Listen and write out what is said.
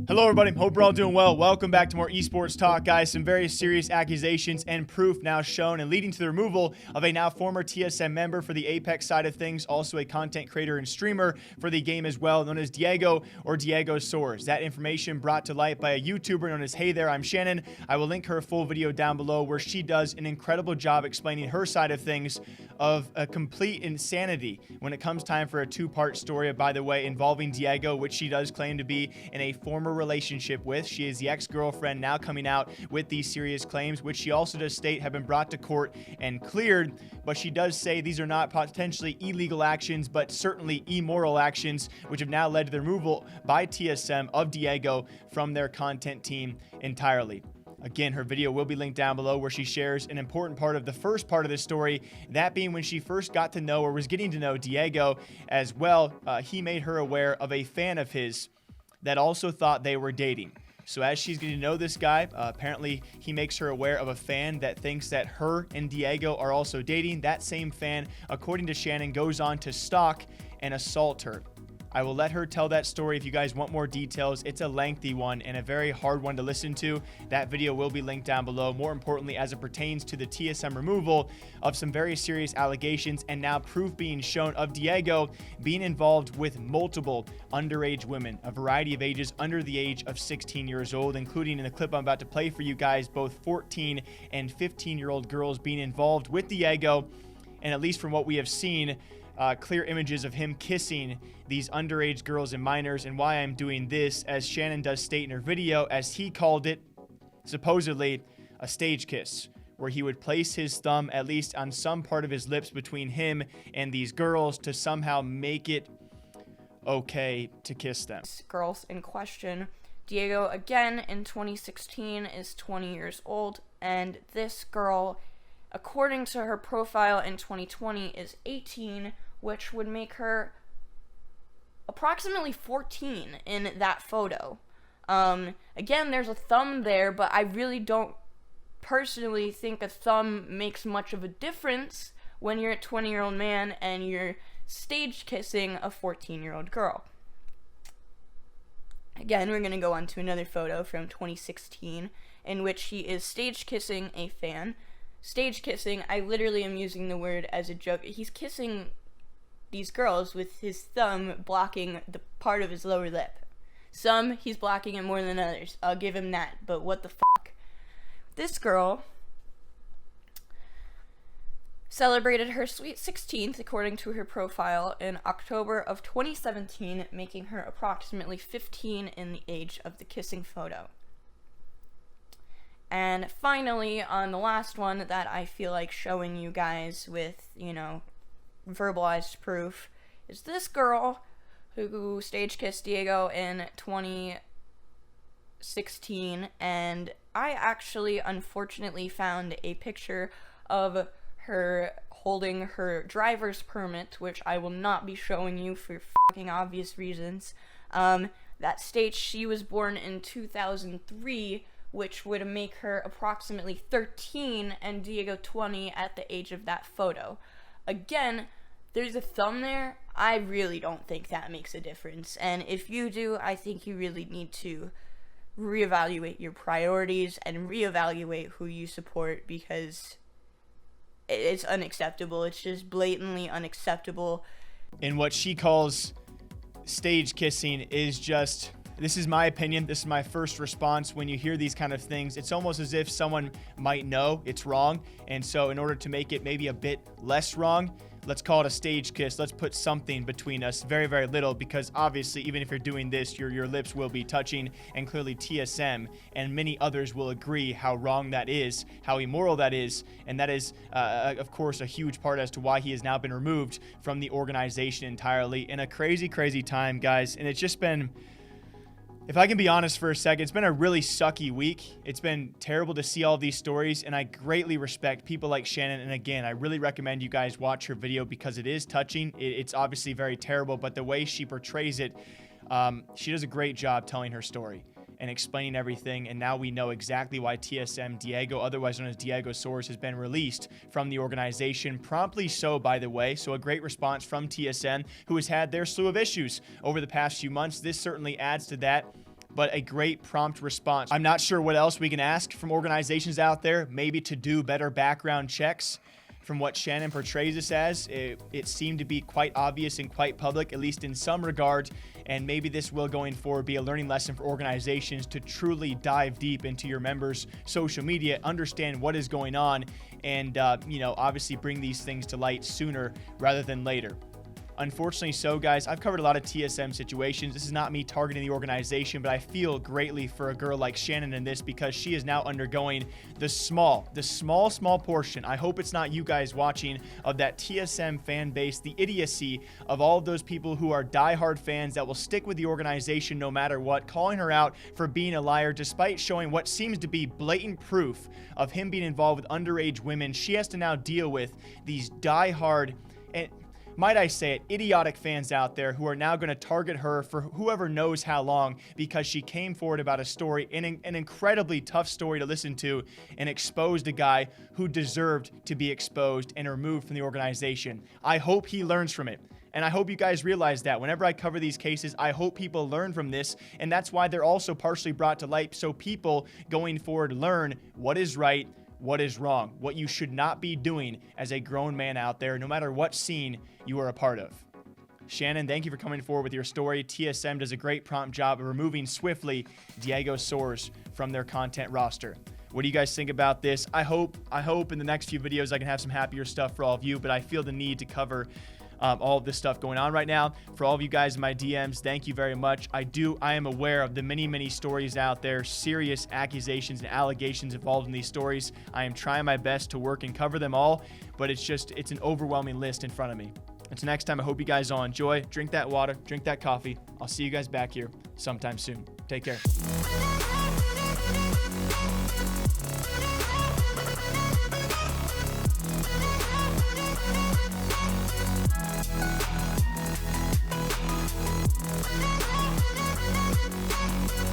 Hello everybody, hope we're all doing well. Welcome back to more esports talk, guys. Some very serious accusations and proof now shown and leading to the removal of a now former TSM member for the Apex side of things, also a content creator and streamer for the game as well, known as Diego or Diego Soares. That information brought to light by a YouTuber known as Hey There, I'm Shannon. I will link her full video down below where she does an incredible job explaining her side of things of a complete insanity when it comes time for a two-part story, by the way, involving Diego, which she does claim to be in a former relationship with. She is the ex-girlfriend now coming out with these serious claims, which she also does state have been brought to court and cleared, but she does say these are not potentially illegal actions, but certainly immoral actions, which have now led to the removal by TSM of Diego from their content team entirely. Again, her video will be linked down below where she shares an important part of the first part of this story, that being when she first got to know or was getting to know Diego as well. He made her aware of a fan of his that also thought they were dating. So as she's getting to know this guy, apparently he makes her aware of a fan that thinks that her and Diego are also dating. That same fan, according to Shannon, goes on to stalk and assault her. I will let her tell that story if you guys want more details. It's a lengthy one and a very hard one to listen to. That video will be linked down below. More importantly, as it pertains to the TSM removal of some very serious allegations and now proof being shown of Diego being involved with multiple underage women, a variety of ages under the age of 16 years old, including in the clip I'm about to play for you guys, both 14 and 15-year-old girls being involved with Diego. And at least from what we have seen, clear images of him kissing these underage girls and minors. And why I'm doing this, as Shannon does state in her video, as he called it, supposedly a stage kiss, where he would place his thumb at least on some part of his lips between him and these girls to somehow make it okay to kiss them. Girls in question. Diego, again, in 2016, is 20 years old, and this girl, according to her profile in 2020, is 18, which would make her approximately 14 in that photo. Again, there's a thumb there, but I really don't personally think a thumb makes much of a difference when you're a 20-year-old man and you're stage kissing a 14-year-old girl. Again, we're going to go on to another photo from 2016 in which he is stage kissing a fan. Stage kissing, I literally am using the word as a joke. He's kissing these girls with his thumb blocking the part of his lower lip. Some, he's blocking it more than others. I'll give him that, but what the fuck? This girl celebrated her sweet 16th, according to her profile, in October of 2017, making her approximately 15 in the age of the kissing photo. And finally, on the last one that I feel like showing you guys with, verbalized proof, is this girl who stage kissed Diego in 2016, and I actually unfortunately found a picture of her holding her driver's permit, which I will not be showing you for fucking obvious reasons, that states she was born in 2003, which would make her approximately 13 and Diego 20 at the age of that photo. Again, there's a thumb there. I really don't think that makes a difference. And if you do, I think you really need to reevaluate your priorities and reevaluate who you support, because it's unacceptable. It's just blatantly unacceptable. And what she calls stage kissing is just... This is my opinion. This is my first response when you hear these kind of things. It's almost as if someone might know it's wrong. And so in order to make it maybe a bit less wrong, let's call it a stage kiss. Let's put something between us, very, very little, because obviously even if you're doing this, your lips will be touching, and clearly TSM and many others will agree how wrong that is, how immoral that is, and that is, of course, a huge part as to why he has now been removed from the organization entirely in a crazy, crazy time, guys. And it's just been... If I can be honest for a second, it's been a really sucky week. It's been terrible to see all these stories, and I greatly respect people like Shannon. And again, I really recommend you guys watch her video because it is touching. It's obviously very terrible, but the way she portrays it, she does a great job telling her story. and explaining everything. And now we know exactly why TSM Diego, otherwise known as Diego Soares, has been released from the organization. Promptly so, by the way. So a great response from TSM, who has had their slew of issues over the past few months. This certainly adds to that, but a great prompt response. I'm not sure what else we can ask from organizations out there, maybe to do better background checks. From what Shannon portrays this as, it seemed to be quite obvious and quite public, at least in some regard. And maybe this will, going forward, be a learning lesson for organizations to truly dive deep into your members' social media, understand what is going on, and obviously bring these things to light sooner rather than later. Unfortunately so, guys, I've covered a lot of TSM situations. This is not me targeting the organization, but I feel greatly for a girl like Shannon in this, because she is now undergoing the small portion. I hope it's not you guys watching, of that TSM fan base, the idiocy of all of those people who are diehard fans that will stick with the organization no matter what, calling her out for being a liar despite showing what seems to be blatant proof of him being involved with underage women. She has to now deal with these diehard, and might I say it, idiotic fans out there who are now going to target her for whoever knows how long, because she came forward about a story, an incredibly tough story to listen to, and exposed a guy who deserved to be exposed and removed from the organization. I hope he learns from it. And I hope you guys realize that whenever I cover these cases, I hope people learn from this. And that's why they're also partially brought to light, so people going forward learn what is right, what is wrong, what you should not be doing as a grown man out there, no matter what scene you are a part of. Shannon, thank you for coming forward with your story. TSM does a great prompt job of removing swiftly Diego Soares from their content roster. What do you guys think about this? I hope in the next few videos I can have some happier stuff for all of you, but I feel the need to cover all of this stuff going on right now. For all of you guys in my DMs, thank you very much. I am aware of the many stories out there, serious accusations and allegations involved in these stories. I am trying my best to work and cover them all, but it's an overwhelming list in front of me. Until next time, I hope you guys all enjoy. Drink that water, drink that coffee. I'll see you guys back here sometime soon. Take care.